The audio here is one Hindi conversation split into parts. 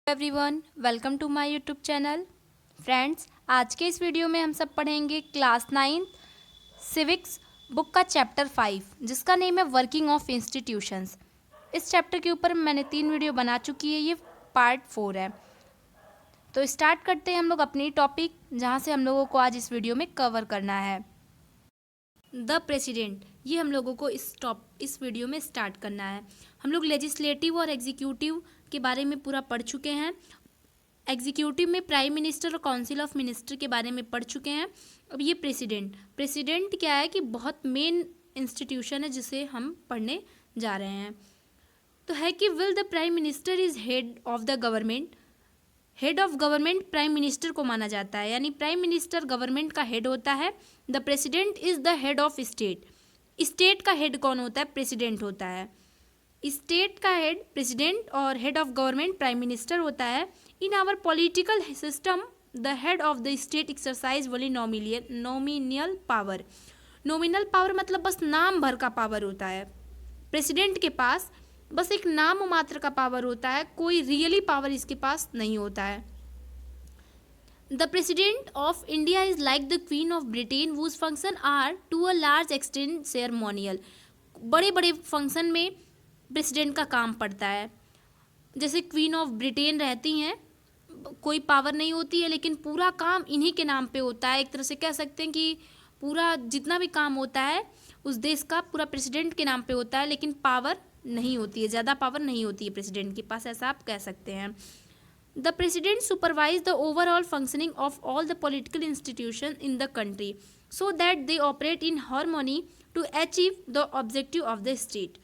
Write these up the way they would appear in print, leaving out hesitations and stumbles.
Everyone, welcome to my YouTube channel. Friends, आज के इस वीडियो में हम सब पढ़ेंगे क्लास 9 सिविक्स बुक का चैप्टर 5 जिसका नेम है वर्किंग ऑफ इंस्टीट्यूशंस। इस चैप्टर के ऊपर मैंने 3 वीडियो बना चुकी है, ये पार्ट 4 है। तो स्टार्ट करते हैं हम लोग अपनी टॉपिक, जहाँ से हम लोगों को आज इस वीडियो में कवर करना है द प्रेसिडेंट। ये हम लोगों को इस वीडियो में स्टार्ट करना है। हम लोग लेजिस्लेटिव और एग्जीक्यूटिव के बारे में पूरा पढ़ चुके हैं। एग्जीक्यूटिव में प्राइम मिनिस्टर और काउंसिल ऑफ मिनिस्टर के बारे में पढ़ चुके हैं। अब ये प्रेसिडेंट क्या है कि बहुत मेन इंस्टीट्यूशन है जिसे हम पढ़ने जा रहे हैं। तो है कि will the prime minister is head of the government. Head of government prime minister को माना जाता है, यानी प्राइम मिनिस्टर गवर्नमेंट का हेड होता है। The president is the head of state. State का हेड कौन होता है? प्रेसिडेंट होता है। स्टेट का हेड प्रेसिडेंट और head of government prime minister होता है। In our political system the head of the state exercise only nominal power. Nominal power मतलब बस नाम भर का पावर होता है। प्रेसिडेंट के पास बस एक नाम मात्र का पावर होता है, कोई रियली पावर इसके पास नहीं होता है। The president of India is like the queen of Britain whose function are to a large extent ceremonial. बड़े बड़े फंक्शन में प्रेसिडेंट का काम पड़ता है। जैसे क्वीन ऑफ ब्रिटेन रहती हैं, कोई पावर नहीं होती है, लेकिन पूरा काम इन्हीं के नाम पे होता है। एक तरह से कह सकते हैं कि पूरा जितना भी काम होता है उस देश का पूरा प्रेसिडेंट के नाम पे होता है, लेकिन पावर नहीं होती है, ज़्यादा पावर नहीं होती है प्रेसिडेंट के पास, ऐसा आप कह सकते हैं। The president supervise the overall functioning of all the political institution in the country so that they operate in harmony to achieve the objective of the state.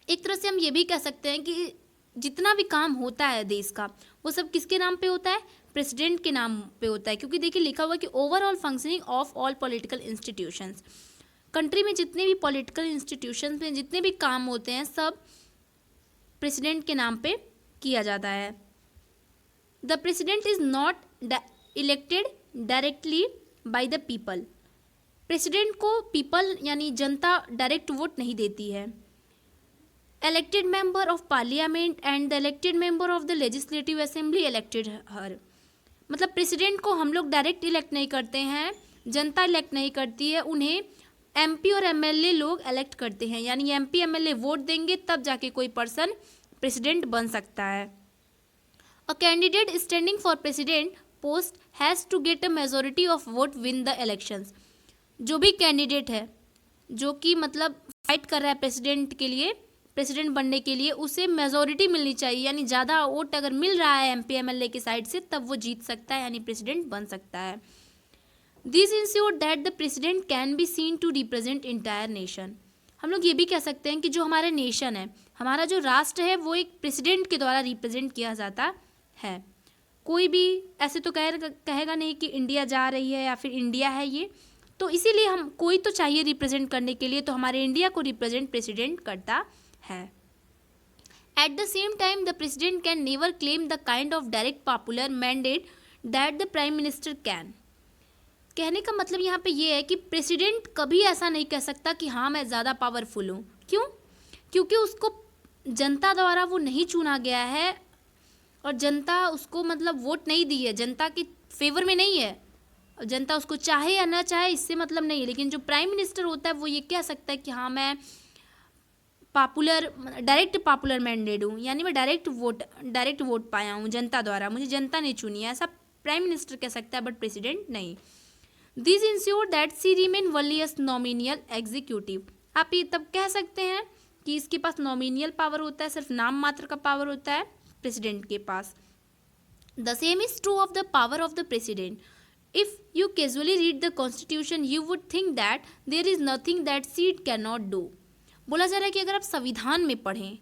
एक तरह से हम ये भी कह सकते हैं कि जितना भी काम होता है देश का, वो सब किसके नाम पे होता है? प्रेसिडेंट के नाम पे होता है। क्योंकि देखिए लिखा हुआ है कि overall functioning of all political institutions. Country में जितने भी पॉलिटिकल इंस्टीट्यूशंस में जितने भी काम होते हैं सब प्रेसिडेंट के नाम पे किया जाता है। The president is not elected directly by the people. President को पीपल यानी जनता डायरेक्ट वोट नहीं देती है। elected member of parliament and the elected member of the legislative assembly elected her। मतलब प्रेसिडेंट को हम लोग डायरेक्ट इलेक्ट नहीं करते हैं, जनता इलेक्ट नहीं करती है, उन्हें एमपी और एमएलए लोग इलेक्ट करते हैं। यानी एमपी एमएलए वोट देंगे तब जाके कोई पर्सन प्रेसिडेंट बन सकता है। A candidate standing for president post has to get a majority of vote win the elections. जो भी कैंडिडेट है जो कि मतलब फाइट कर रहा है प्रेसिडेंट के लिए, प्रेसिडेंट बनने के लिए, उसे मेजोरिटी मिलनी चाहिए। यानी ज़्यादा वोट अगर मिल रहा है एमपी एमएलए की साइड से तब वो जीत सकता है, यानी प्रेसिडेंट बन सकता है। This ensure that the president can be seen to represent entire nation. हम लोग ये भी कह सकते हैं कि जो हमारा नेशन है, हमारा जो राष्ट्र है, वो एक प्रेसिडेंट के द्वारा रिप्रेजेंट किया जाता है। कोई भी ऐसे तो कहेगा नहीं कि इंडिया जा रही है या फिर इंडिया है ये, तो इसीलिए हम कोई तो चाहिए रिप्रेजेंट करने के लिए, तो हमारे इंडिया को रिप्रेजेंट प्रेसिडेंट करता है। At the same time, the president can never claim the kind of direct popular mandate that the prime minister can। कहने का मतलब यहाँ पे ये है कि प्रेसिडेंट कभी ऐसा नहीं कह सकता कि हाँ मैं ज़्यादा पावरफुल हूँ। क्यों? क्योंकि उसको जनता द्वारा वो नहीं चुना गया है और जनता उसको मतलब वोट नहीं दी है, जनता के फेवर में नहीं है। जनता उसको चाहे या ना चाहे इससे मतलब नहीं है। लेकिन जो प्राइम मिनिस्टर होता है वो ये कह सकता है कि हाँ मैं डायरेक्ट पॉपुलर मैंडेट हूँ, यानी मैं डायरेक्ट वोट पाया हूँ जनता द्वारा, मुझे जनता ने चुनी है, ऐसा प्राइम मिनिस्टर कह सकता है, बट प्रेसिडेंट नहीं। This ensure that she remain only as nominal executive. आप ये तब कह सकते हैं कि इसके पास नॉमिनियल पावर होता है, सिर्फ नाम मात्र का पावर होता है प्रेसिडेंट के पास। The same is true of the power of the president. If you casually read the constitution you would think that there is nothing that she can not do. बोला जा रहा है कि अगर आप संविधान में पढ़ें,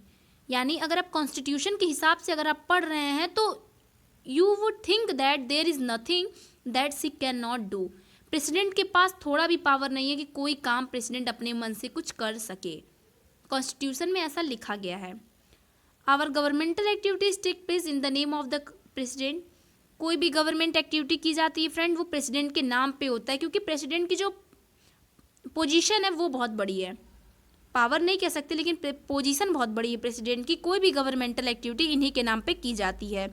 यानी अगर आप कॉन्स्टिट्यूशन के हिसाब से अगर आप पढ़ रहे हैं, तो you would think that there is nothing that she can not do. President के पास थोड़ा भी पावर नहीं है कि कोई काम प्रेसिडेंट अपने मन से कुछ कर सके। कॉन्स्टिट्यूशन में ऐसा लिखा गया है। Our governmental activities take place in the name of the president. कोई भी गवर्नमेंट एक्टिविटी की जाती है फ्रेंड, वो प्रेसिडेंट के नाम पे होता है, क्योंकि प्रेसिडेंट की जो पोजीशन है वो बहुत बड़ी है। पावर नहीं कह सकते, लेकिन पोजीशन बहुत बड़ी है प्रेसिडेंट की। कोई भी गवर्नमेंटल एक्टिविटी इन्हीं के नाम पे की जाती है।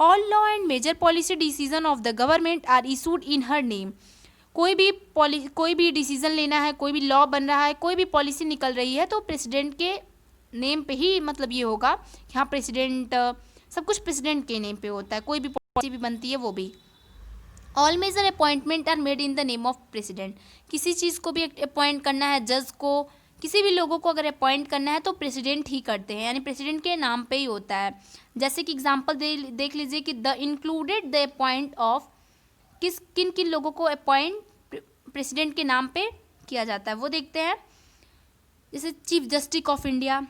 All law and major policy decision of the government are issued in her name. कोई भी डिसीजन लेना है, कोई भी लॉ बन रहा है, कोई भी पॉलिसी निकल रही है, तो प्रेसिडेंट के नेम पे ही मतलब ये होगा कि हाँ प्रेसिडेंट, सब कुछ प्रेसिडेंट के नेम पे होता है। कोई भी पॉलिसी भी बनती है वो भी। All major appointment are made in the name of president. किसी चीज़ को भी अपॉइंट करना है, जज को, किसी भी लोगों को अगर अपॉइंट करना है तो प्रेसिडेंट ही करते हैं, यानी प्रेसिडेंट के नाम पे ही होता है। जैसे कि एग्जांपल देख लीजिए कि the included the appoint of, किन किन लोगों को अपॉइंट प्रेसिडेंट के नाम पे किया जाता है वो देखते हैं। जैसे chief justice of India.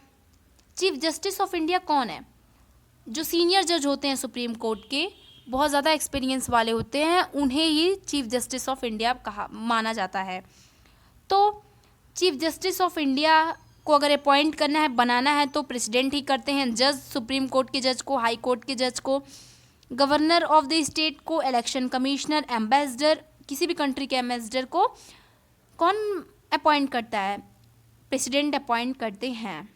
Chief justice of India कौन है? जो सीनियर जज होते हैं सुप्रीम कोर्ट के, बहुत ज़्यादा एक्सपीरियंस वाले होते हैं, उन्हें ही चीफ जस्टिस ऑफ इंडिया कहा माना जाता है। तो चीफ जस्टिस ऑफ इंडिया को अगर अपॉइंट करना है, बनाना है, तो प्रेसिडेंट ही करते हैं। जज, सुप्रीम कोर्ट के जज को, हाई कोर्ट के जज को, गवर्नर ऑफ द स्टेट को, इलेक्शन कमिश्नर, एम्बेसडर, किसी भी कंट्री के एम्बेसडर को कौन अपॉइंट करता है? प्रेसिडेंट अपॉइंट करते हैं।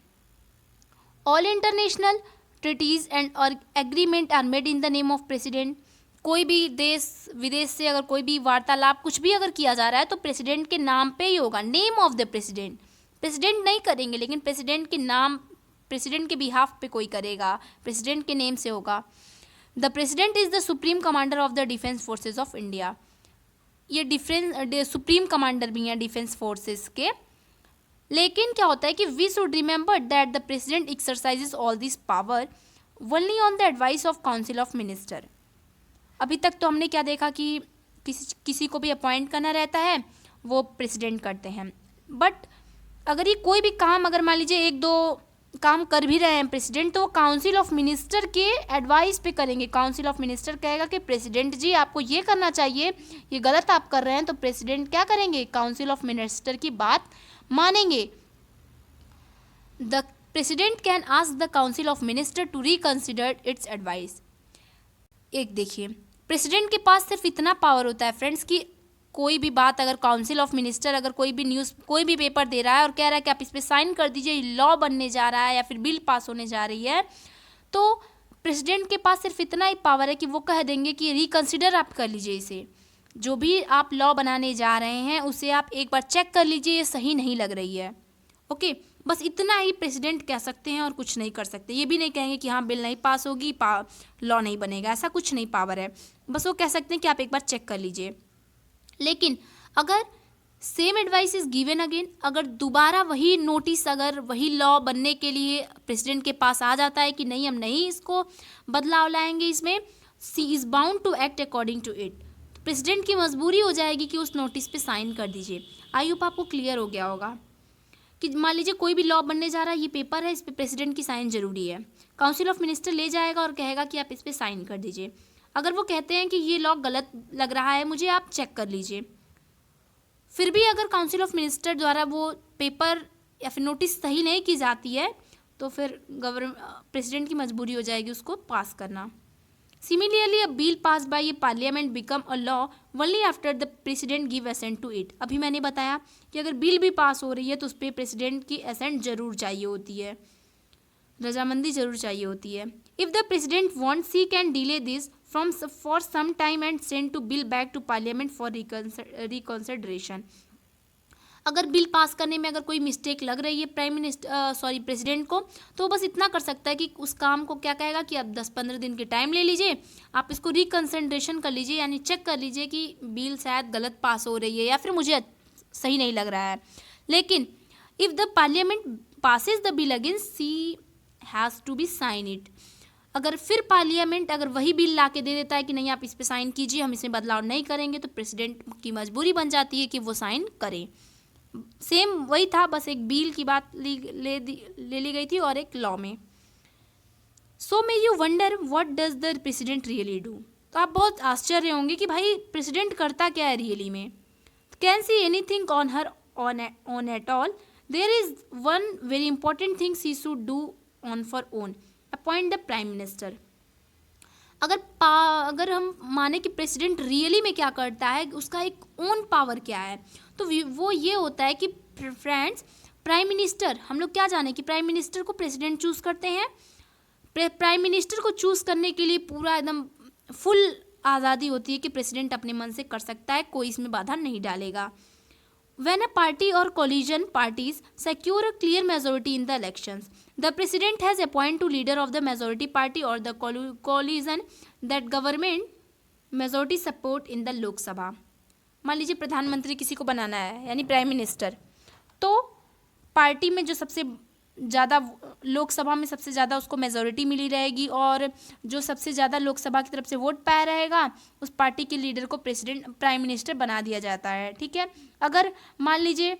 ऑल इंटरनेशनल ट्रीटीज एंड और agreement are made in the name of president. कोई भी देश विदेश से अगर कोई भी वार्तालाप कुछ भी अगर किया जा रहा है तो प्रेसिडेंट के नाम पे ही होगा, name of the president. President नहीं करेंगे, लेकिन प्रेसिडेंट के नाम, प्रेसिडेंट के बिहाफ पे कोई करेगा, प्रेसिडेंट के नेम से होगा। The president is the supreme commander of the defence forces of India. ये सुप्रीम कमांडर भी हैं डिफेंस फोर्सेज के। लेकिन क्या होता है कि we should remember that the president exercises all this power only on the advice of council of minister. अभी तक तो हमने क्या देखा कि किसी को भी अपॉइंट करना रहता है वो प्रेसिडेंट करते हैं, बट अगर ये कोई भी काम, अगर मान लीजिए एक दो काम कर भी रहे हैं प्रेसिडेंट, तो वो काउंसिल ऑफ मिनिस्टर के एडवाइस पे करेंगे। काउंसिल ऑफ मिनिस्टर कहेगा कि प्रेसिडेंट जी आपको ये करना चाहिए, ये गलत आप कर रहे हैं, तो प्रेसिडेंट क्या करेंगे? काउंसिल ऑफ मिनिस्टर की बात मानेंगे। The president can ask the council of minister to reconsider its advice. एक देखिए, प्रेसिडेंट के पास सिर्फ इतना पावर होता है फ्रेंड्स कि कोई भी बात अगर काउंसिल ऑफ मिनिस्टर, अगर कोई भी न्यूज़, कोई भी पेपर दे रहा है और कह रहा है कि आप इस पर साइन कर दीजिए, लॉ बनने जा रहा है या फिर बिल पास होने जा रही है, तो प्रेसिडेंट के पास सिर्फ इतना ही पावर है कि वो कह देंगे कि रिकंसिडर आप कर लीजिए इसे, जो भी आप लॉ बनाने जा रहे हैं उसे आप एक बार चेक कर लीजिए, ये सही नहीं लग रही है। ओके, बस इतना ही प्रेसिडेंट कह सकते हैं और कुछ नहीं कर सकते। ये भी नहीं कहेंगे कि हाँ बिल नहीं पास होगी, लॉ नहीं बनेगा, ऐसा कुछ नहीं पावर है। बस वो कह सकते हैं कि आप एक बार चेक कर लीजिए। लेकिन अगर same advice is given again, अगर दोबारा वही नोटिस, अगर वही लॉ बनने के लिए प्रेसिडेंट के पास आ जाता है कि नहीं हम नहीं इसको बदलाव लाएंगे इसमें, she is bound to act according to it, तो प्रेसिडेंट की मजबूरी हो जाएगी कि उस नोटिस पे साइन कर दीजिए। आई होप आपको क्लियर हो गया होगा कि मान लीजिए कोई भी लॉ बनने जा रहा है, ये पेपर है, इस पर प्रेसिडेंट की साइन जरूरी है, काउंसिल ऑफ मिनिस्टर ले जाएगा और कहेगा कि आप इस पर साइन कर दीजिए। अगर वो कहते हैं कि ये लॉ गलत लग रहा है मुझे, आप चेक कर लीजिए, फिर भी अगर काउंसिल ऑफ मिनिस्टर द्वारा वो पेपर या फिर नोटिस सही नहीं की जाती है तो फिर प्रेसिडेंट की मजबूरी हो जाएगी उसको पास करना। Similarly a bill pass by a parliament become a law only after the president give assent to it. अभी मैंने बताया कि अगर बिल भी पास हो रही है तो उस पर प्रेसिडेंट की असेंट जरूर चाहिए होती है, रजामंदी जरूर चाहिए होती है। If the president wants he can delay this for some time and send to bill back to parliament for reconsideration। अगर बिल पास करने में अगर कोई मिस्टेक लग रही है प्रेसिडेंट को, तो बस इतना कर सकता है कि उस काम को क्या कहेगा कि आप 10-15 दिन के टाइम ले लीजिए, आप इसको रिकंसिडरेशन कर लीजिए, यानी चेक कर लीजिए कि बिल शायद गलत पास हो रही है या फिर मुझे सही नहीं लग रहा है। लेकिन if the parliament passes the bill again, she has to be sign it. अगर फिर पार्लियामेंट अगर वही बिल ला के दे देता है कि नहीं आप इस पे साइन कीजिए, हम इसमें बदलाव नहीं करेंगे, तो प्रेसिडेंट की मजबूरी बन जाती है कि वो साइन करें। सेम वही था, बस एक बिल की बात ले ली गई थी और एक लॉ में। So may you wonder what does the president really do. तो आप बहुत आश्चर्य होंगे कि भाई प्रेसिडेंट करता क्या है रियली में। Can she anything on her on at all, there is one very important thing she should do on for own, appoint the prime minister. अगर हम माने कि प्रेसिडेंट रियली में क्या करता है, उसका एक ओन पावर क्या है, तो वो ये होता है कि फ्रेंड्स प्राइम मिनिस्टर, हम लोग क्या जाने कि प्राइम मिनिस्टर को प्रेसिडेंट चूज करते हैं, प्राइम मिनिस्टर को चूज करने के लिए पूरा एकदम फुल आज़ादी होती है कि प्रेसिडेंट अपने मन से कर सकता है, कोई इसमें बाधा नहीं डालेगा। When a party or coalition parties secure a clear majority in the elections, the president has appointed to leader of the majority party or the coalition that government majority support in the Lok Sabha। मान लीजिए प्रधानमंत्री किसी को बनाना है यानी प्राइम मिनिस्टर, तो पार्टी में जो सबसे ज़्यादा लोकसभा में सबसे ज़्यादा उसको मेजोरिटी मिली रहेगी और जो सबसे ज़्यादा लोकसभा की तरफ से वोट पाया रहेगा उस पार्टी के लीडर को प्रेसिडेंट प्राइम मिनिस्टर बना दिया जाता है। ठीक है, अगर मान लीजिए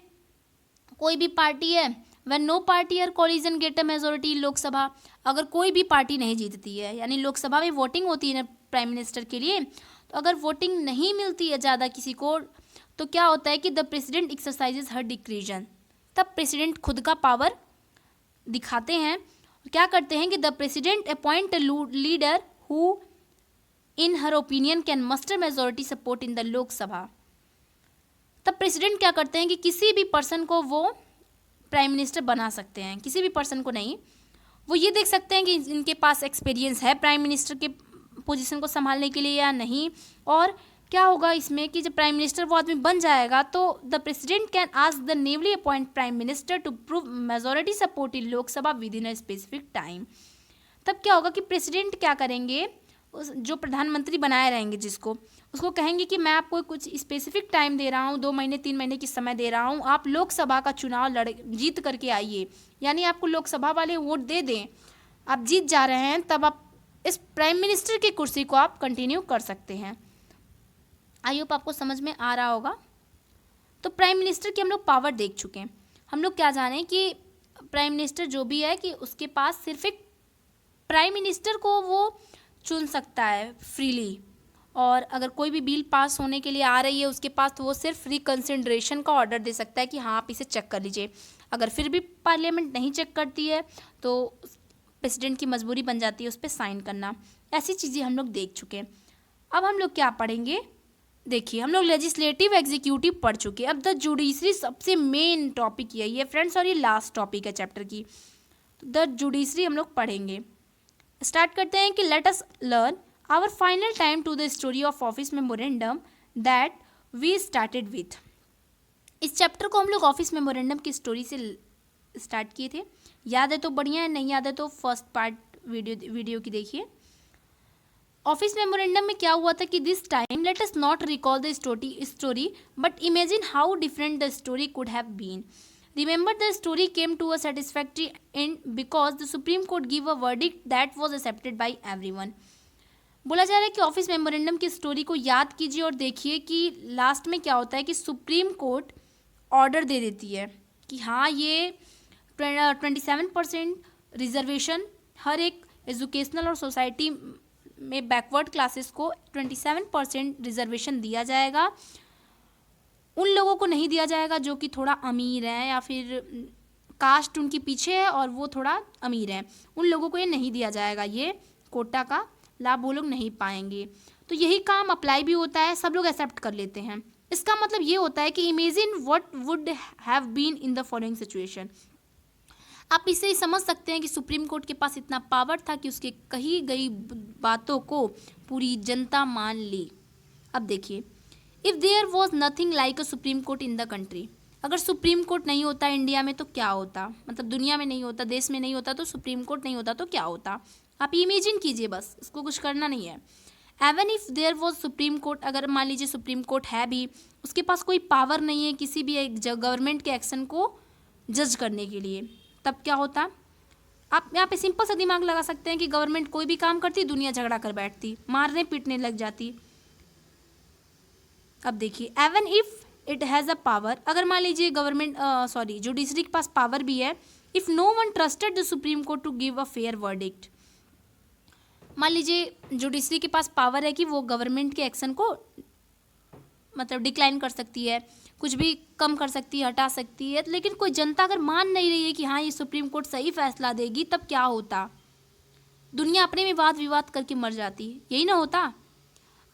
कोई भी पार्टी है, व्हेन नो पार्टी और collision gate a majority Lok Sabha, अगर कोई भी पार्टी नहीं जीतती है यानी लोकसभा में वोटिंग होती है ना प्राइम मिनिस्टर के लिए, तो अगर वोटिंग नहीं मिलती है ज़्यादा किसी को, तो क्या होता है कि द प्रेसिडेंट एक्सरसाइजेज हर डिक्रीजन, तब प्रेसिडेंट खुद का पावर दिखाते हैं। क्या करते हैं कि the president appoint a leader who in her opinion can muster majority support in the Lok Sabha. तब प्रेसिडेंट क्या करते हैं कि किसी भी पर्सन को वो प्राइम मिनिस्टर बना सकते हैं, किसी भी पर्सन को नहीं, वो ये देख सकते हैं कि इनके पास एक्सपीरियंस है प्राइम मिनिस्टर के पोजीशन को संभालने के लिए या नहीं। और क्या होगा इसमें कि जब प्राइम मिनिस्टर वो आदमी बन जाएगा तो the president can ask the newly appoint prime minister to prove majority support in Lok Sabha within a specific time. तब क्या होगा कि प्रेसिडेंट क्या करेंगे, जो प्रधानमंत्री बनाए रहेंगे जिसको, उसको कहेंगे कि मैं आपको कुछ स्पेसिफिक टाइम दे रहा हूँ, 2 महीने 3 महीने की समय दे रहा हूँ, आप लोकसभा का चुनाव जीत करके आइए, यानी आपको लोकसभा वाले वोट दे दें, आप जीत जा रहे हैं, तब आप इस प्राइम मिनिस्टर की कुर्सी को आप कंटिन्यू कर सकते हैं। आई होप आपको समझ में आ रहा होगा। तो प्राइम मिनिस्टर की हम लोग पावर देख चुके हैं। हम लोग क्या जाने कि प्राइम मिनिस्टर जो भी है कि उसके पास सिर्फ एक प्राइम मिनिस्टर को वो चुन सकता है फ्रीली, और अगर कोई भी बिल पास होने के लिए आ रही है उसके पास, तो वो सिर्फ रिकंसिडरेशन का ऑर्डर दे सकता है कि हाँ आप इसे चेक कर लीजिए। अगर फिर भी पार्लियामेंट नहीं चेक करती है तो प्रेसिडेंट की मजबूरी बन जाती है उस पर साइन करना। ऐसी चीज़ें हम लोग देख चुके हैं। अब हम लोग क्या पढ़ेंगे, देखिए हम लोग लेजिस्लेटिव एग्जीक्यूटिव पढ़ चुके हैं। अब द जुडिशरी सबसे मेन टॉपिक यही है फ्रेंड्स, और ये लास्ट टॉपिक है चैप्टर की। तो द जुडिशरी हम लोग पढ़ेंगे। स्टार्ट करते हैं कि let us learn our final time to the story of office memorandum that we started with. इस चैप्टर को हम लोग ऑफिस मेमोरेंडम की स्टोरी से स्टार्ट किए थे। याद है तो बढ़िया है, नहीं याद है तो फर्स्ट पार्ट वीडियो की देखिए। ऑफिस मेमोरेंडम में क्या हुआ था कि this time let us not recall the story but imagine how different the story could have been. Remember, the story came to a satisfactory end because the Supreme Court gave a verdict that was accepted by everyone. बोला जा रहा है कि ऑफिस मेमोरेंडम की स्टोरी को याद कीजिए और देखिए कि लास्ट में क्या होता है कि सुप्रीम कोर्ट ऑर्डर दे देती है कि हाँ ये 27% रिजर्वेशन हर एक एजुकेशनल और सोसाइटी में बैकवर्ड क्लासेस को 27% रिजर्वेशन दिया जाएगा। उन लोगों को नहीं दिया जाएगा जो कि थोड़ा अमीर हैं या फिर कास्ट उनकी पीछे है और वो थोड़ा अमीर हैं, उन लोगों को ये नहीं दिया जाएगा, ये कोटा का लाभ वो लोग नहीं पाएंगे। तो यही काम अप्लाई भी होता है, सब लोग एक्सेप्ट कर लेते हैं। इसका मतलब ये होता है कि imagine what would have been in the following situation. आप इसे ही समझ सकते हैं कि सुप्रीम कोर्ट के पास इतना पावर था कि उसके कही गई बातों को पूरी जनता मान ली। अब देखिए, if there was nothing like a supreme court in the country, अगर सुप्रीम कोर्ट नहीं होता इंडिया में तो क्या होता, मतलब दुनिया में नहीं होता, देश में नहीं होता, तो सुप्रीम कोर्ट नहीं होता तो क्या होता। आप इमेजिन कीजिए, बस इसको कुछ करना नहीं है। Even if there was supreme court, अगर मान लीजिए सुप्रीम कोर्ट है भी, उसके पास कोई पावर नहीं है किसी भी गवर्नमेंट के एक्शन को जज करने के लिए, तब क्या होता। आप यहाँ पे सिंपल सा दिमाग लगा सकते हैं कि गवर्नमेंट कोई भी काम करती, दुनिया झगड़ा कर बैठती, मारने पीटने लग जाती। अब देखिए, even if it has a power, अगर मान लीजिए गवर्नमेंट जुडिशरी के पास पावर भी है, if no one trusted the supreme court to give a fair verdict, मान लीजिए जुडिशरी के पास पावर है कि वो गवर्नमेंट के एक्शन को मतलब डिक्लाइन कर सकती है, कुछ भी कम कर सकती है, हटा सकती है, लेकिन कोई जनता अगर मान नहीं रही है कि हाँ ये सुप्रीम कोर्ट सही फैसला देगी, तब क्या होता, दुनिया अपने में वाद विवाद करके मर जाती, यही ना होता।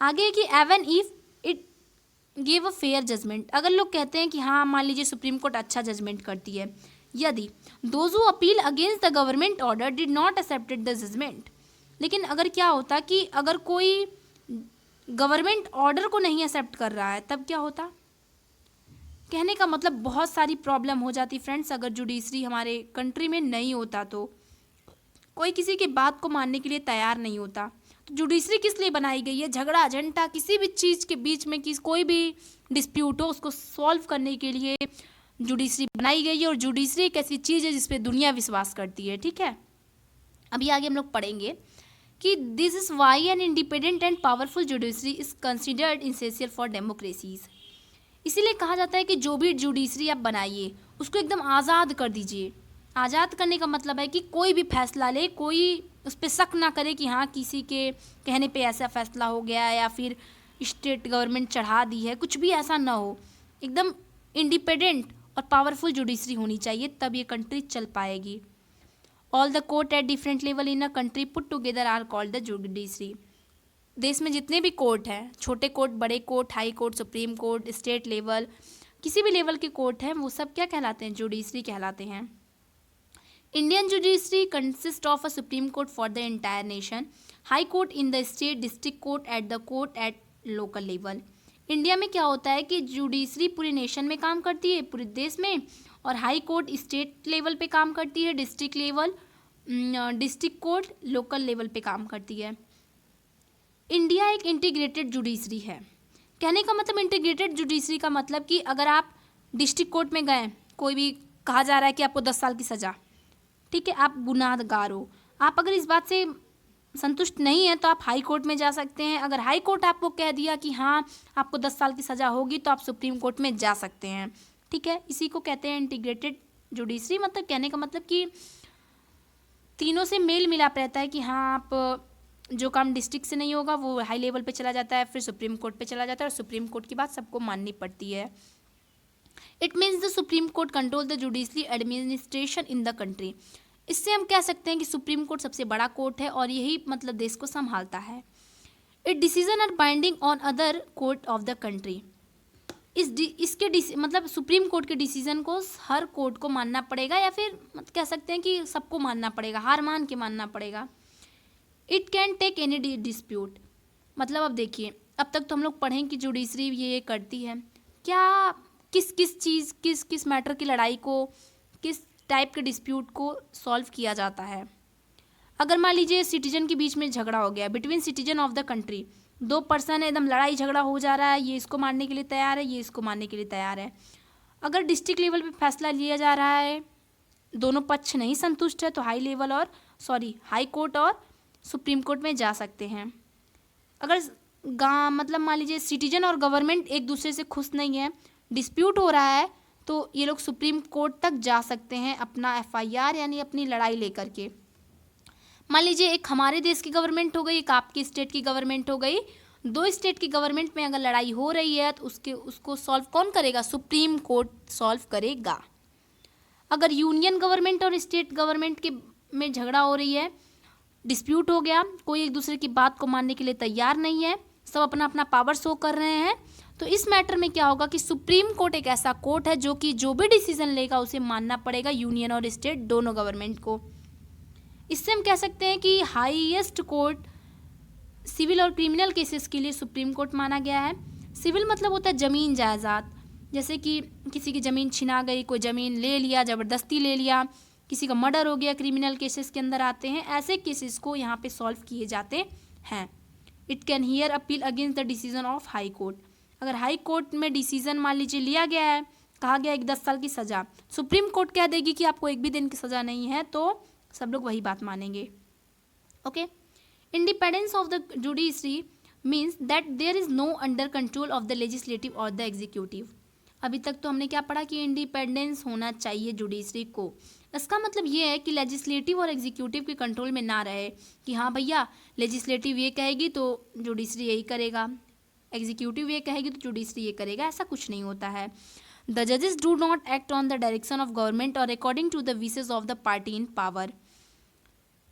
आगे कि even if it give a fair judgement, अगर लोग कहते हैं कि हाँ मान लीजिए सुप्रीम कोर्ट अच्छा जजमेंट करती है, यदि those who appeal against the government order did not accepted the judgement. लेकिन अगर क्या होता कि अगर कोई गवर्नमेंट ऑर्डर को नहीं एक्सेप्ट कर रहा है तब क्या होता। कहने का मतलब बहुत सारी प्रॉब्लम हो जाती फ्रेंड्स अगर जुडिशरी हमारे कंट्री में नहीं होता तो। कोई किसी की बात को मानने के लिए तैयार नहीं होता। तो जुडिशरी किस लिए बनाई गई है? झगड़ा झंटा किसी भी चीज़ के बीच में कोई भी डिस्प्यूट हो उसको सॉल्व करने के लिए जुडिशरी बनाई गई है। और जुडिशरी एक ऐसी चीज़ है जिस पे दुनिया विश्वास करती है। ठीक है, अभी आगे हम लोग पढ़ेंगे कि this is why an independent and powerful judiciary is considered essential for democracies. इसीलिए कहा जाता है कि जो भी जुडिशरी आप बनाइए उसको एकदम आज़ाद कर दीजिए। आज़ाद करने का मतलब है कि कोई भी फैसला ले, कोई उस पर शक ना करे कि हाँ किसी के कहने पे ऐसा फैसला हो गया या फिर स्टेट गवर्नमेंट चढ़ा दी है, कुछ भी ऐसा ना हो। एकदम इंडिपेंडेंट और पावरफुल जुडिशरी होनी चाहिए, तब ये कंट्री चल पाएगी। All the court at different level in a country put together are called the judiciary. देश में जितने भी कोर्ट हैं, छोटे कोर्ट, बड़े court, high court, supreme court, state level, किसी भी लेवल के कोर्ट हैं, वो सब क्या कहलाते हैं? जुडिशरी कहलाते हैं। Indian judiciary consist of a supreme court for the entire nation, high court in the state, district court at the court at local level. India में क्या होता है कि जुडिशरी पूरे नेशन में काम करती है, पूरे देश में, और हाई कोर्ट स्टेट लेवल पे काम करती है, district level, district court local level पे काम करती है। इंडिया एक इंटीग्रेटेड जुडिशरी है। कहने का मतलब इंटीग्रेटेड जुडिशरी का मतलब कि अगर आप डिस्ट्रिक्ट कोर्ट में गए, कोई भी कहा जा रहा है कि आपको 10 साल की सज़ा, ठीक है, आप गुनाहगार हो, आप अगर इस बात से संतुष्ट नहीं है तो आप हाई कोर्ट में जा सकते हैं। अगर हाई कोर्ट आपको कह दिया कि हाँ आपको 10 साल की सज़ा होगी तो आप सुप्रीम कोर्ट में जा सकते हैं। ठीक है, इसी को कहते हैं इंटीग्रेटेड जुडिशरी। मतलब कहने का मतलब कि तीनों से मेल मिलाप रहता है कि हाँ आप जो काम डिस्ट्रिक्ट से नहीं होगा वो हाई लेवल पे चला जाता है, फिर सुप्रीम कोर्ट पे चला जाता है, और सुप्रीम कोर्ट की बात सबको माननी पड़ती है। It means the supreme court control the judiciary administration in the country. इससे हम कह सकते हैं कि सुप्रीम कोर्ट सबसे बड़ा कोर्ट है और यही मतलब देश को संभालता है। It decision are binding on other court of the country. इसके मतलब सुप्रीम कोर्ट के डिसीजन को हर कोर्ट को मानना पड़ेगा, या फिर कह सकते हैं कि सबको मानना पड़ेगा, हार मान के मानना पड़ेगा। It can take any dispute. मतलब अब देखिए, अब तक तो हम लोग पढ़ें कि जुडिशरी ये करती है क्या, किस किस चीज़, किस किस मैटर की लड़ाई को, किस टाइप के डिस्प्यूट को सॉल्व किया जाता है। अगर मान लीजिए सिटीजन के बीच में झगड़ा हो गया, between citizen of the country, 2 person एकदम लड़ाई झगड़ा हो जा रहा है, ये इसको मारने के लिए तैयार है, ये इसको मारने के लिए तैयार है। अगर डिस्ट्रिक्ट लेवल पे फैसला लिया जा रहा है, दोनों पक्ष नहीं संतुष्ट है, तो हाई कोर्ट और सुप्रीम कोर्ट में जा सकते हैं। अगर मतलब मान लीजिए सिटीजन और गवर्नमेंट एक दूसरे से खुश नहीं है, डिस्प्यूट हो रहा है, तो ये लोग सुप्रीम कोर्ट तक जा सकते हैं अपना FIR यानी अपनी लड़ाई लेकर के। मान लीजिए एक हमारे देश की गवर्नमेंट हो गई, एक आपकी स्टेट की गवर्नमेंट हो गई, 2 स्टेट की गवर्नमेंट में अगर लड़ाई हो रही है तो उसको सॉल्व कौन करेगा? सुप्रीम कोर्ट सॉल्व करेगा। अगर यूनियन गवर्नमेंट और स्टेट गवर्नमेंट में झगड़ा हो रही है, डिस्प्यूट हो गया, कोई एक दूसरे की बात को मानने के लिए तैयार नहीं है, सब अपना अपना पावर शो कर रहे हैं, तो इस मैटर में क्या होगा कि सुप्रीम कोर्ट एक ऐसा कोर्ट है जो कि जो भी डिसीजन लेगा उसे मानना पड़ेगा यूनियन और स्टेट दोनों गवर्नमेंट को। इससे हम कह सकते हैं कि हाईएस्ट कोर्ट सिविल और क्रिमिनल केसेस के लिए सुप्रीम कोर्ट माना गया है। सिविल मतलब होता है ज़मीन जायदाद, जैसे कि किसी की ज़मीन छिना गई, कोई ज़मीन ले लिया, ज़बरदस्ती ले लिया, किसी का मर्डर हो गया, क्रिमिनल केसेस के अंदर आते हैं। ऐसे केसेस को यहाँ पे सॉल्व किए जाते हैं। It can hear appeal against the decision of high court. अगर हाई कोर्ट में डिसीजन मान लीजिए लिया गया है, कहा गया एक 10 साल की सज़ा, सुप्रीम कोर्ट कह देगी कि आपको 1 भी दिन की सज़ा नहीं है, तो सब लोग वही बात मानेंगे। Okay, independence of the judiciary means that there is no under control of the legislative और द एग्जीक्यूटिव। अभी तक तो हमने क्या पढ़ा कि इंडिपेंडेंस होना चाहिए जुडिशरी को। इसका मतलब ये है कि लेजिस्लेटिव और एग्जीक्यूटिव के कंट्रोल में ना रहे कि हाँ भैया लेजिस्लेटिव ये कहेगी तो जुडिशरी यही करेगा, एग्जीक्यूटिव ये कहेगी तो जुडिशरी ये करेगा, ऐसा कुछ नहीं होता है। द जजेस do not act on the direction of government और according to the wishes of the party in power.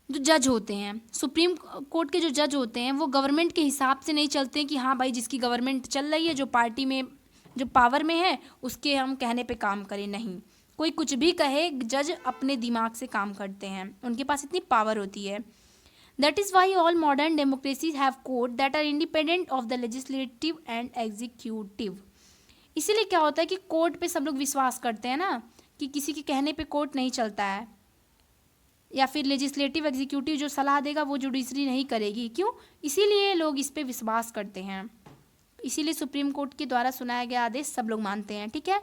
जो जज होते हैं, सुप्रीम कोर्ट के जो जज होते हैं, वो गवर्नमेंट के हिसाब से नहीं चलते कि हाँ भाई जिसकी गवर्नमेंट चल रही है, जो पार्टी में जो पावर में है, उसके हम कहने पे काम करें, नहीं। कोई कुछ भी कहे, जज अपने दिमाग से काम करते हैं, उनके पास इतनी पावर होती है। That is why all modern democracies have court that are independent of the legislative and executive. इसीलिए क्या होता है कि कोर्ट पे सब लोग विश्वास करते हैं ना, कि किसी के कहने पे कोर्ट नहीं चलता है, या फिर लेजिस्लेटिव एग्जीक्यूटिव जो सलाह देगा वो जुडिशरी नहीं करेगी। क्यों? इसीलिए लोग इस पे विश्वास करते हैं, इसीलिए सुप्रीम कोर्ट के द्वारा सुनाया गया आदेश सब लोग मानते हैं। ठीक है,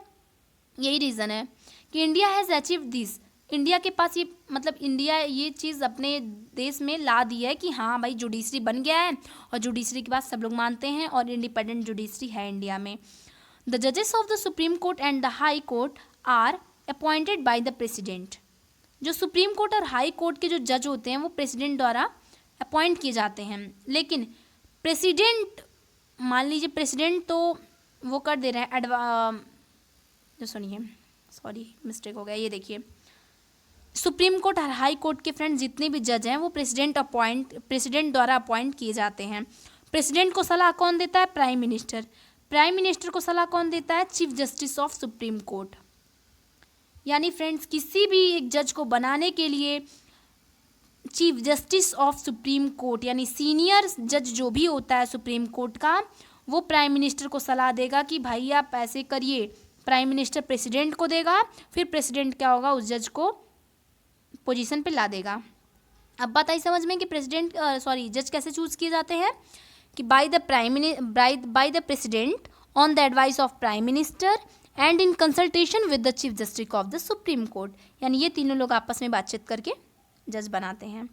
यही रीज़न है कि India has achieve this. India के पास ये, मतलब इंडिया ये चीज़ अपने देश में ला दी है कि हाँ भाई जुडिशरी बन गया है, और जुडिशरी की बात सब लोग मानते हैं, और इंडिपेंडेंट जुडिशरी है इंडिया में। द जजेस of the supreme court and the high court are appointed by the president. जो सुप्रीम कोर्ट और हाई कोर्ट के जो जज होते हैं वो प्रेसिडेंट द्वारा अपॉइंट किए जाते हैं। लेकिन प्रेसिडेंट, मान लीजिए प्रेसिडेंट तो वो कर दे रहे हैं सुनिए, सॉरी मिस्टेक हो गया, ये देखिए, सुप्रीम कोर्ट और हाई कोर्ट के फ्रेंड जितने भी जज हैं वो प्रेसिडेंट द्वारा अपॉइंट किए जाते हैं। प्रेसिडेंट को सलाह कौन देता है? Prime minister. प्राइम मिनिस्टर को सलाह कौन देता है? Chief justice of supreme court. यानी फ्रेंड्स, किसी भी एक जज को बनाने के लिए chief justice of supreme court यानी सीनियर जज जो भी होता है सुप्रीम कोर्ट का, वो प्राइम मिनिस्टर को सलाह देगा कि भाई आप ऐसे करिए। प्राइम मिनिस्टर प्रेसिडेंट को देगा, फिर प्रेसिडेंट क्या होगा, उस जज को पोजीशन पे ला देगा। अब बात आई समझ में कि जज कैसे चूज किए जाते हैं, कि bye the president on the advice of prime minister and in consultation with the chief justice of the supreme court. यानी ये तीनों लोग आपस में बातचीत करके जज बनाते हैं।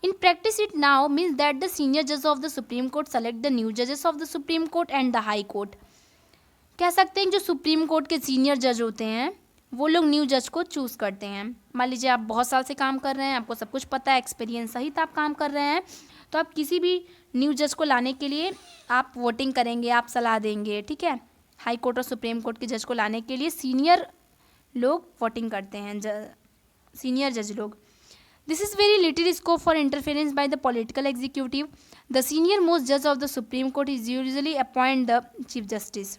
In practice it now means that the senior जज of the supreme court select the new जजेस of the supreme court and the high court. कह सकते हैं जो सुप्रीम कोर्ट के सीनियर जज होते हैं वो लोग न्यू जज को चूज़ करते हैं। मान लीजिए आप बहुत साल से काम कर रहे हैं, आपको सब कुछ पता है, एक्सपीरियंस सहित आप काम कर रहे हैं, तो आप किसी भी न्यू जज को लाने के लिए आप वोटिंग करेंगे, आप सलाह देंगे। ठीक है, हाई कोर्ट और सुप्रीम कोर्ट के जज को लाने के लिए सीनियर लोग वोटिंग करते हैं, सीनियर जज लोग। This is very little scope for interference by the political executive. The senior most जज of the supreme Court is usually appoint the chief justice.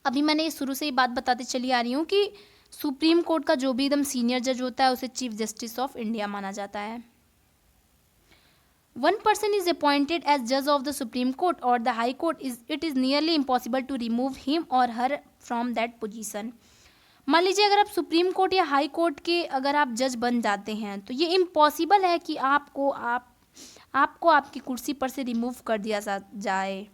अभी मैंने शुरू से ये बात बताते चली आ रही हूँ कि सुप्रीम कोर्ट का जो भी एकदम सीनियर जज होता है उसे चीफ जस्टिस ऑफ इंडिया माना जाता है। One person is appointed as judge of the Supreme Court or the High Court. It is nearly impossible to remove him or her from that position. मान लीजिए अगर आप सुप्रीम कोर्ट या हाई कोर्ट के अगर आप जज बन जाते हैं तो ये इम्पॉसिबल है कि आपको आपकी कुर्सी पर से रिमूव कर दिया जाए।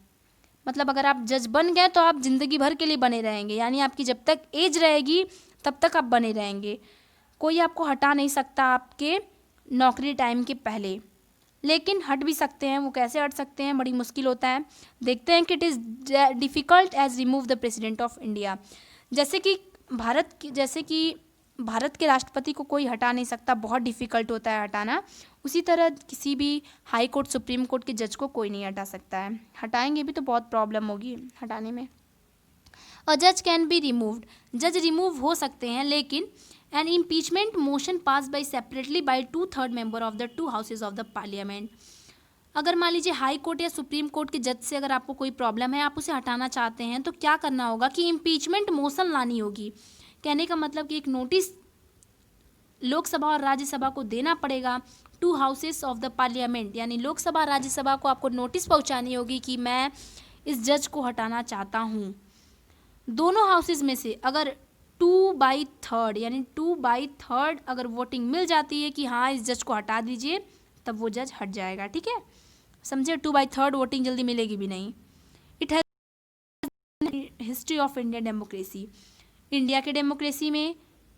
मतलब अगर आप जज बन गए तो आप ज़िंदगी भर के लिए बने रहेंगे, यानी आपकी जब तक एज रहेगी तब तक आप बने रहेंगे, कोई आपको हटा नहीं सकता आपके नौकरी टाइम के पहले। लेकिन हट भी सकते हैं, वो कैसे हट सकते हैं, बड़ी मुश्किल होता है। देखते हैं कि it is difficult as remove the president of India. जैसे कि भारत के राष्ट्रपति को कोई हटा नहीं सकता, बहुत डिफ़िकल्ट होता है हटाना, उसी तरह किसी भी हाई कोर्ट सुप्रीम कोर्ट के जज को कोई नहीं हटा सकता है। हटाएंगे भी तो बहुत प्रॉब्लम होगी हटाने में। अ जज कैन बी रिमूव्ड, जज रिमूव हो सकते हैं, लेकिन an impeachment motion pass by separately by 2/3 member of the 2 houses of the parliament. अगर मान लीजिए हाई कोर्ट या सुप्रीम कोर्ट के जज से अगर आपको कोई प्रॉब्लम है, आप उसे हटाना चाहते हैं, तो क्या करना होगा कि इम्पीचमेंट मोशन लानी होगी। कहने का मतलब कि एक नोटिस लोकसभा और राज्यसभा को देना पड़ेगा, 2 हाउसेस ऑफ द पार्लियामेंट, यानी लोकसभा राज्यसभा को आपको नोटिस पहुंचानी होगी कि मैं इस जज को हटाना चाहता हूं। दोनों हाउसेज में से अगर 2/3 यानी 2/3 अगर वोटिंग मिल जाती है कि हाँ इस जज को हटा दीजिए, तब वो जज हट जाएगा। ठीक है, समझे, 2/3 वोटिंग जल्दी मिलेगी भी नहीं। It has history of Indian democracy, India के डेमोक्रेसी में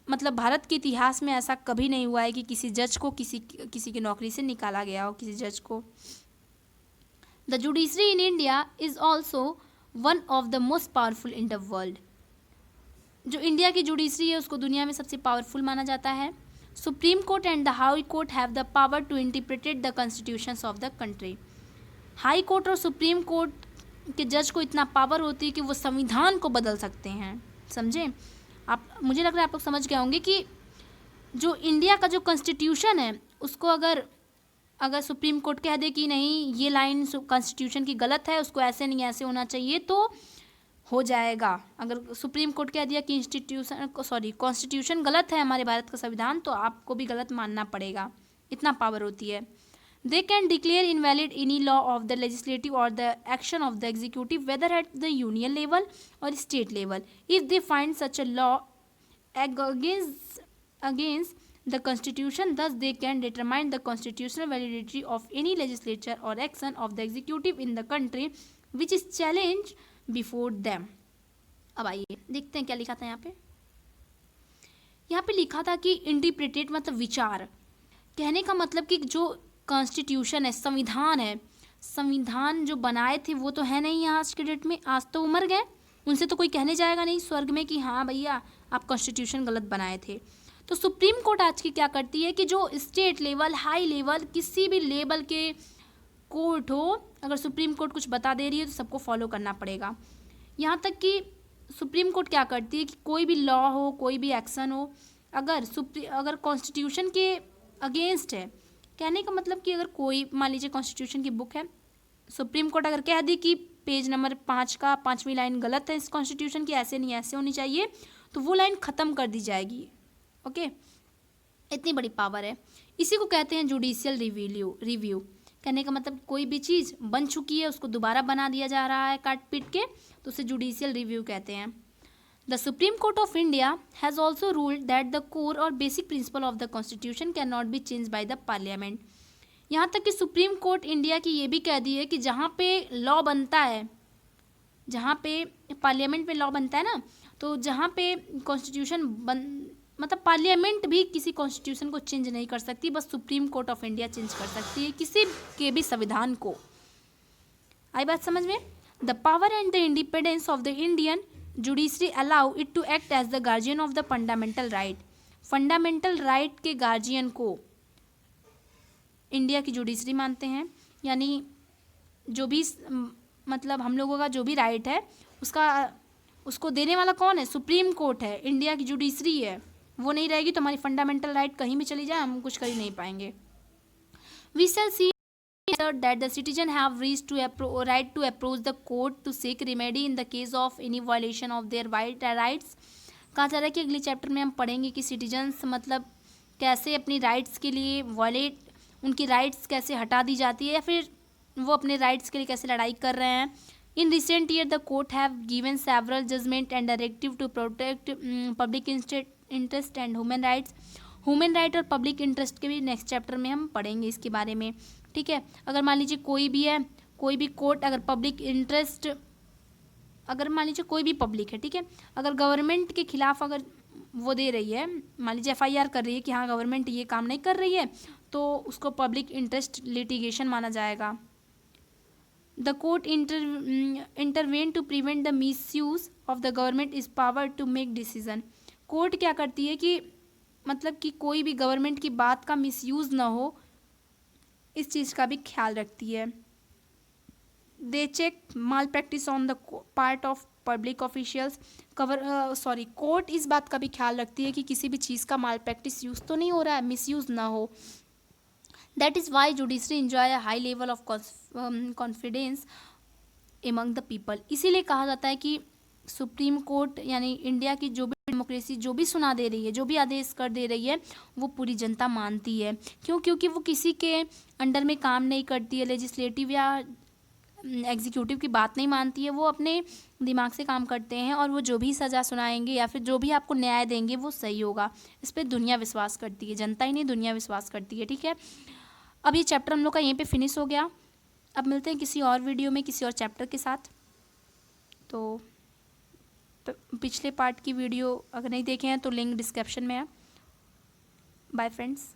मतलब भारत के इतिहास में ऐसा कभी नहीं हुआ है कि किसी जज को किसी की नौकरी से निकाला गया हो, किसी जज को। The judiciary in India is also one of the most powerful in the world. जो इंडिया की जुडिशरी है उसको दुनिया में सबसे पावरफुल माना जाता है। Supreme court and the high court have the power to interpret the constitutions of the country. High court और सुप्रीम कोर्ट के जज को इतना पावर होती है कि वो संविधान को बदल सकते हैं। समझे आप, मुझे लग रहा है आप लोग समझ गए होंगे कि जो इंडिया का जो कॉन्स्टिट्यूशन है उसको अगर सुप्रीम कोर्ट कह दे कि नहीं ये लाइन कॉन्स्टिट्यूशन की गलत है, उसको ऐसे नहीं ऐसे होना चाहिए, तो हो जाएगा। अगर सुप्रीम कोर्ट कह दिया कि कॉन्स्टिट्यूशन गलत है, हमारे भारत का संविधान, तो आपको भी गलत मानना पड़ेगा। इतना पावर होती है। They can declare invalid any law of the legislative और the action of the executive whether at the union level और state level if they find such a law against the constitution. Thus they can determine the constitutional validity of any legislature or action of the executive in the country which is challenged before them. अब आइए देखते हैं क्या लिखा था यहाँ पे लिखा था कि इंटरप्रेटेट मतलब विचार। कहने का मतलब कि जो कॉन्स्टिट्यूशन है, संविधान है, संविधान जो बनाए थे वो तो है नहीं आज के डेट में, आज तो उमर गए, उनसे तो कोई कहने जाएगा नहीं स्वर्ग में कि हाँ भैया आप कॉन्स्टिट्यूशन गलत बनाए थे। तो सुप्रीम कोर्ट आज की क्या करती है कि जो स्टेट लेवल, हाई लेवल, किसी भी लेवल के कोर्ट हो, अगर सुप्रीम कोर्ट कुछ बता दे रही है तो सबको फॉलो करना पड़ेगा। यहाँ तक कि सुप्रीम कोर्ट क्या करती है कि कोई भी लॉ हो, कोई भी एक्शन हो, अगर कॉन्स्टिट्यूशन के अगेंस्ट है, कहने का मतलब कि अगर कोई मान लीजिए कॉन्स्टिट्यूशन की बुक है, सुप्रीम कोर्ट अगर कह दी कि पेज नंबर 5 का 5वीं लाइन गलत है इस कॉन्स्टिट्यूशन की, ऐसे नहीं ऐसे होनी चाहिए, तो वो लाइन ख़त्म कर दी जाएगी। ओके, इतनी बड़ी पावर है। इसी को कहते हैं जुडिशियल रिव्यू। कहने का मतलब कोई भी चीज़ बन चुकी है उसको दोबारा बना दिया जा रहा है काट पीट के, तो उसे जुडिशियल रिव्यू कहते हैं। The supreme Court of India has also ruled that the core और basic principle of the constitution can not be change by the parliament. यहाँ तक कि सुप्रीम कोर्ट इंडिया की ये भी कह दी है कि जहाँ पे लॉ बनता है, जहाँ पे पार्लियामेंट में लॉ बनता है ना, तो जहाँ पे कॉन्स्टिट्यूशन मतलब पार्लियामेंट भी किसी कॉन्स्टिट्यूशन को चेंज नहीं कर सकती, बस supreme Court of India change कर सकती है किसी के भी संविधान को। आई बात समझ में? The power and the independence of the Indian judiciary allow it to act as the guardian of the fundamental right. Fundamental right के गार्जियन को इंडिया की जुडिशरी मानते हैं, यानी जो भी मतलब हम लोगों का जो भी राइट है उसको देने वाला कौन है? सुप्रीम कोर्ट है, इंडिया की जुडिशरी है। वो नहीं रहेगी तो हमारी फंडामेंटल राइट कहीं भी चली जाए हम कुछ कर ही नहीं पाएंगे। We shall see that the citizen have reached to right to approach the court to seek remedy in the case of any violation of their rights। कहा जा रहा है कि अगले चैप्टर में हम पढ़ेंगे कि सिटीजन्स मतलब कैसे अपनी राइट्स के लिए उनकी राइट्स कैसे हटा दी जाती है या फिर वो अपने राइट्स के लिए कैसे लड़ाई कर रहे हैं। In recent year the court have given several judgement and directive to protect public interest and human rights. Human right और पब्लिक इंटरेस्ट के भी नेक्स्ट चैप्टर में हम पढ़ेंगे इसके बारे में, ठीक है। अगर मान लीजिए कोई भी कोर्ट अगर पब्लिक इंटरेस्ट, अगर मान लीजिए कोई भी पब्लिक है, ठीक है, अगर गवर्नमेंट के खिलाफ अगर वो दे रही है, मान लीजिए FIR कर रही है कि हाँ गवर्नमेंट ये काम नहीं कर रही है, तो उसको पब्लिक इंटरेस्ट लिटिगेशन माना जाएगा। The court intervene to prevent the misuse of the government is power to make decision. Court क्या करती है कि मतलब कि कोई भी गवर्नमेंट की बात का मिसयूज ना हो, इस चीज़ का भी ख्याल रखती है। They check malpractice on the part of public officials. Court इस बात का भी ख्याल रखती है कि किसी भी चीज़ का माल प्रैक्टिस यूज़ तो नहीं हो रहा है, मिसयूज ना हो। That is Y judiciary enjoy a high level of confidence among the people. इसीलिए कहा जाता है कि सुप्रीम कोर्ट यानी इंडिया की जो भी डेमोक्रेसी जो भी सुना दे रही है, जो भी आदेश कर दे रही है, वो पूरी जनता मानती है। क्यों? क्योंकि वो किसी के अंडर में काम नहीं करती है, लेजिस्लेटिव या एग्जीक्यूटिव की बात नहीं मानती है, वो अपने दिमाग से काम करते हैं और वो जो भी सज़ा सुनाएंगे या फिर जो भी आपको न्याय देंगे वो सही होगा। इस पर दुनिया विश्वास करती है, जनता ही नहीं दुनिया विश्वास करती है, ठीक है। अब ये चैप्टर हम लोग का यहीं पे फिनिश हो गया। अब मिलते हैं किसी और वीडियो में किसी और चैप्टर के साथ। तो पिछले पार्ट की वीडियो अगर नहीं देखे हैं तो लिंक डिस्क्रिप्शन में है। Bye friends.